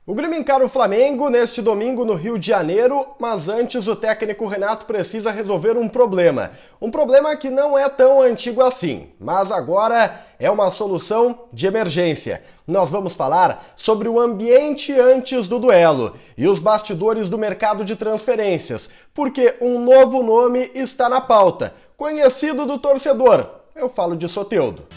O Grêmio encara o Flamengo neste domingo no Rio de Janeiro, mas antes o técnico Renato precisa resolver um problema. Um problema que não é tão antigo assim, mas agora é uma solução de emergência. Nós vamos falar sobre o ambiente antes do duelo e os bastidores do mercado de transferências, porque um novo nome está na pauta, conhecido do torcedor. Eu falo de Soteldo.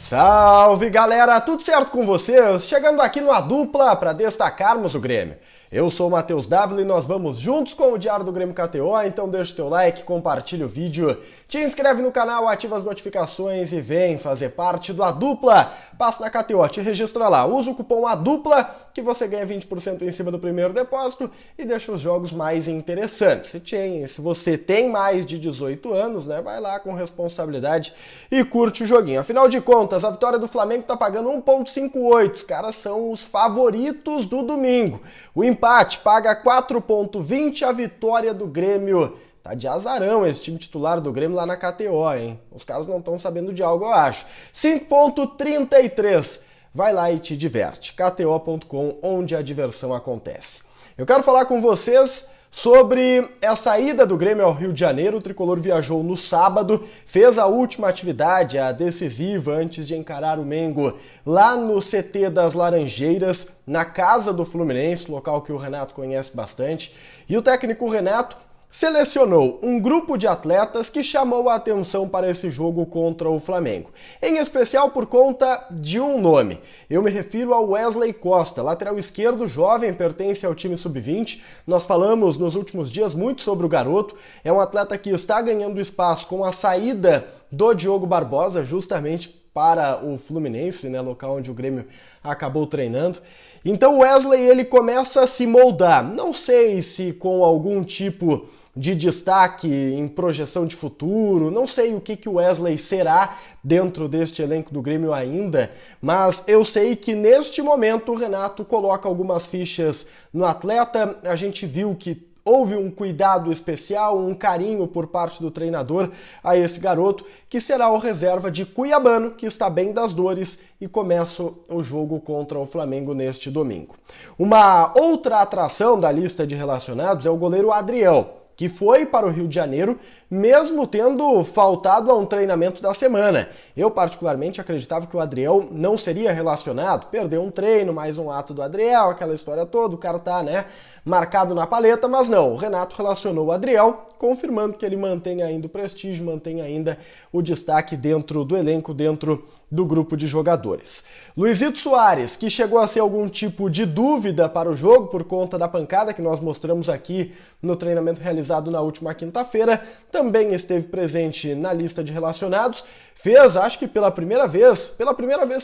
Salve galera, tudo certo com vocês? Chegando aqui no A Dupla para destacarmos o Grêmio. Eu sou o Matheus Dávila e nós vamos juntos com o Diário do Grêmio KTO, então deixa o teu like, compartilha o vídeo, te inscreve no canal, ativa as notificações e vem fazer parte do A Dupla. Passa na KTO, te registra lá, usa o cupom A Dupla que você ganha 20% em cima do primeiro depósito e deixa os jogos mais interessantes. Se você tem mais de 18 anos, né, vai lá com responsabilidade e curte o joguinho. Afinal de contas, a vitória do Flamengo tá pagando 1,58, os caras são os favoritos do domingo. O empate paga 4,20, a vitória do Grêmio tá de azarão esse time titular do Grêmio lá na KTO, hein? Os caras não estão sabendo de algo, eu acho. 5,33. Vai lá e te diverte. KTO.com, onde a diversão acontece. Eu quero falar com vocês sobre essa ida do Grêmio ao Rio de Janeiro. O tricolor viajou no sábado, fez a última atividade, a decisiva, antes de encarar o Mengo, lá no CT das Laranjeiras, na casa do Fluminense, local que o Renato conhece bastante. E o técnico Renato selecionou um grupo de atletas que chamou a atenção para esse jogo contra o Flamengo, em especial por conta de um nome. Eu me refiro ao Wesley Costa, lateral esquerdo jovem, pertence ao time sub-20. Nós falamos nos últimos dias muito sobre o garoto, é um atleta que está ganhando espaço com a saída do Diogo Barbosa, justamente para o Fluminense, né, local onde o Grêmio acabou treinando. Então o Wesley ele começa a se moldar, não sei se com algum tipo de destaque em projeção de futuro, não sei o que o Wesley será dentro deste elenco do Grêmio ainda, mas eu sei que neste momento o Renato coloca algumas fichas no atleta. A gente viu que houve um cuidado especial, um carinho por parte do treinador a esse garoto, que será o reserva de Cuiabano, que está bem das dores e começa o jogo contra o Flamengo neste domingo. Uma outra atração da lista de relacionados é o goleiro Adriel, que foi para o Rio de Janeiro, mesmo tendo faltado a um treinamento da semana. Eu, particularmente, acreditava que o Adriel não seria relacionado. Perdeu um treino, mais um ato do Adriel, aquela história toda, o cara tá, né, marcado na paleta, mas não. O Renato relacionou o Adriel, confirmando que ele mantém ainda o prestígio, mantém ainda o destaque dentro do elenco, dentro do grupo de jogadores. Luizito Soares, que chegou a ser algum tipo de dúvida para o jogo por conta da pancada que nós mostramos aqui no treinamento realizado na última quinta-feira, também esteve presente na lista de relacionados, fez, acho que pela primeira vez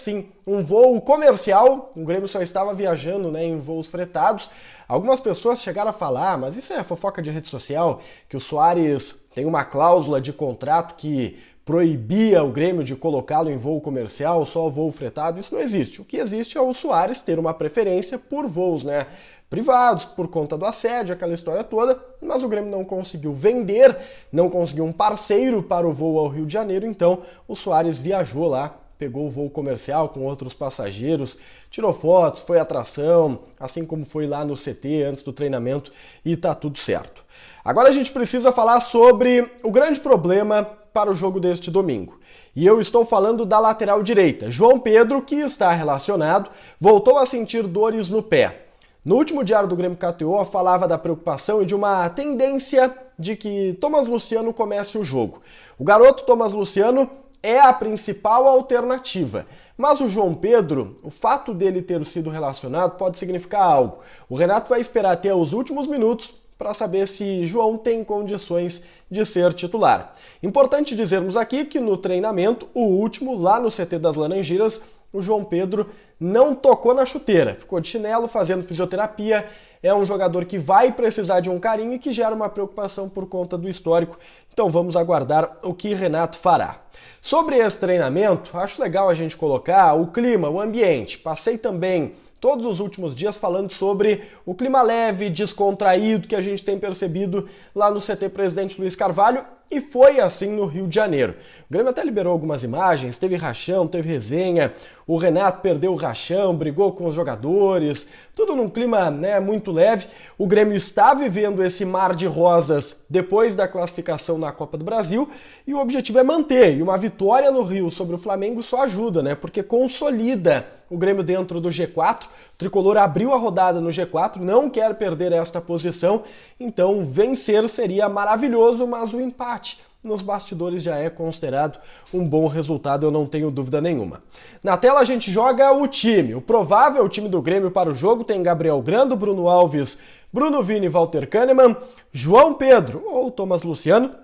sim, um voo comercial. O Grêmio só estava viajando, né, em voos fretados. Algumas pessoas chegaram a falar, mas isso é fofoca de rede social, que o Soares tem uma cláusula de contrato que proibia o Grêmio de colocá-lo em voo comercial, só voo fretado. Isso não existe. O que existe é o Soares ter uma preferência por voos, né, privados, por conta do assédio, aquela história toda, mas o Grêmio não conseguiu vender, não conseguiu um parceiro para o voo ao Rio de Janeiro, então o Soares viajou lá, pegou o voo comercial com outros passageiros, tirou fotos, foi atração, assim como foi lá no CT antes do treinamento, e tá tudo certo. Agora a gente precisa falar sobre o grande problema para o jogo deste domingo. E eu estou falando da lateral direita. João Pedro, que está relacionado, voltou a sentir dores no pé. No último Diário do Grêmio KTO falava da preocupação e de uma tendência de que Thomas Luciano comece o jogo. O garoto Thomas Luciano é a principal alternativa, mas o João Pedro, o fato dele ter sido relacionado pode significar algo. O Renato vai esperar até os últimos minutos para saber se João tem condições de ser titular. Importante dizermos aqui que no treinamento, o último, lá no CT das Laranjeiras, o João Pedro não tocou na chuteira, ficou de chinelo fazendo fisioterapia. É um jogador que vai precisar de um carinho e que gera uma preocupação por conta do histórico. Então vamos aguardar o que Renato fará. Sobre esse treinamento, acho legal a gente colocar o clima, o ambiente. Passei também todos os últimos dias falando sobre o clima leve, descontraído que a gente tem percebido lá no CT Presidente Luiz Carvalho e foi assim no Rio de Janeiro. O Grêmio até liberou algumas imagens, teve rachão, teve resenha, o Renato perdeu o rachão, brigou com os jogadores, tudo num clima, né, muito leve. O Grêmio está vivendo esse mar de rosas depois da classificação na Copa do Brasil e o objetivo é manter. E uma vitória no Rio sobre o Flamengo só ajuda, né, porque consolida o Grêmio dentro do G4. O Tricolor abriu a rodada no G4, não quer perder esta posição, então vencer seria maravilhoso, mas o empate nos bastidores já é considerado um bom resultado, eu não tenho dúvida nenhuma. Na tela a gente joga o time, o provável time do Grêmio para o jogo tem Gabriel Grando, Bruno Alves, Bruno Vini, Walter Kahneman, João Pedro ou Thomas Luciano,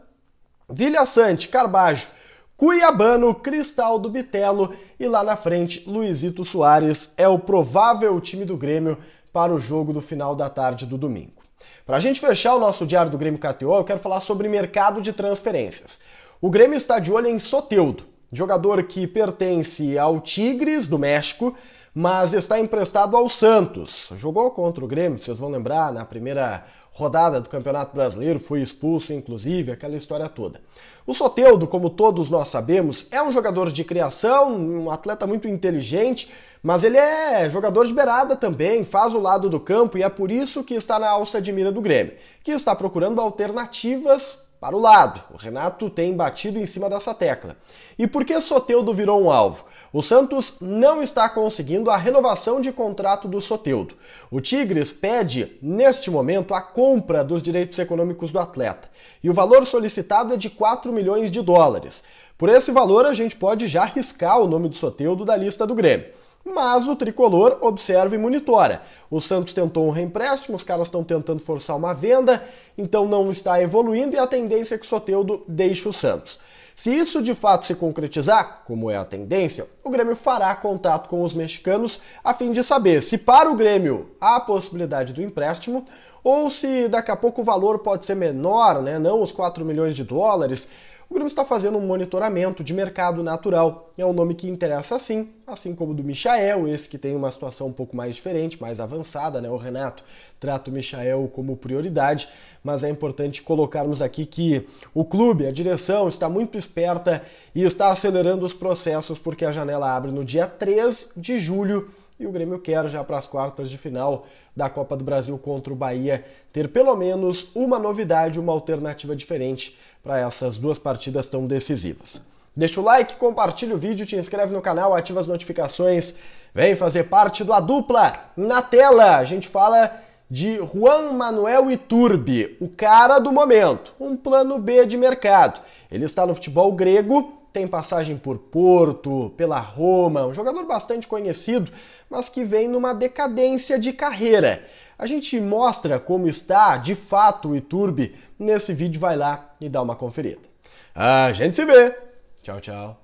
Vilha Sante, Carbajo, Cuiabano, Cristaldo, Bitelo e lá na frente Luizito Soares é o provável time do Grêmio para o jogo do final da tarde do domingo. Para a gente fechar o nosso Diário do Grêmio KTO, eu quero falar sobre mercado de transferências. O Grêmio está de olho em Soteldo, jogador que pertence ao Tigres do México, mas está emprestado ao Santos. Jogou contra o Grêmio, vocês vão lembrar, na primeira rodada do Campeonato Brasileiro, foi expulso inclusive, aquela história toda. O Soteldo, como todos nós sabemos, é um jogador de criação, um atleta muito inteligente, mas ele é jogador de beirada também, faz o lado do campo e é por isso que está na alça de mira do Grêmio, que está procurando alternativas para o lado. O Renato tem batido em cima dessa tecla. E por que Soteldo virou um alvo? O Santos não está conseguindo a renovação de contrato do Soteldo. O Tigres pede, neste momento, a compra dos direitos econômicos do atleta. E o valor solicitado é de 4 milhões de dólares. Por esse valor, a gente pode já riscar o nome do Soteldo da lista do Grêmio. Mas o Tricolor observa e monitora. O Santos tentou um reempréstimo, os caras estão tentando forçar uma venda, então não está evoluindo e a tendência é que o Soteldo deixe o Santos. Se isso de fato se concretizar, como é a tendência, o Grêmio fará contato com os mexicanos a fim de saber se para o Grêmio há a possibilidade do empréstimo ou se daqui a pouco o valor pode ser menor, né? Não os 4 milhões de dólares. O Grêmio está fazendo um monitoramento de mercado natural. É um nome que interessa sim, assim como o do Michael, esse que tem uma situação um pouco mais diferente, mais avançada, né? O Renato trata o Michael como prioridade, mas é importante colocarmos aqui que o clube, a direção, está muito esperta e está acelerando os processos porque a janela abre no dia 3 de julho e o Grêmio quer já para as quartas de final da Copa do Brasil contra o Bahia ter pelo menos uma novidade, uma alternativa diferente para essas duas partidas tão decisivas. Deixa o like, compartilha o vídeo, te inscreve no canal, ativa as notificações, vem fazer parte da dupla. Na tela a gente fala de Juan Manuel Iturbe, o cara do momento, um plano B de mercado. Ele está no futebol grego, tem passagem por Porto, pela Roma, um jogador bastante conhecido, mas que vem numa decadência de carreira. A gente mostra como está, de fato, o Iturbe nesse vídeo, vai lá e dá uma conferida. A gente se vê! Tchau, tchau!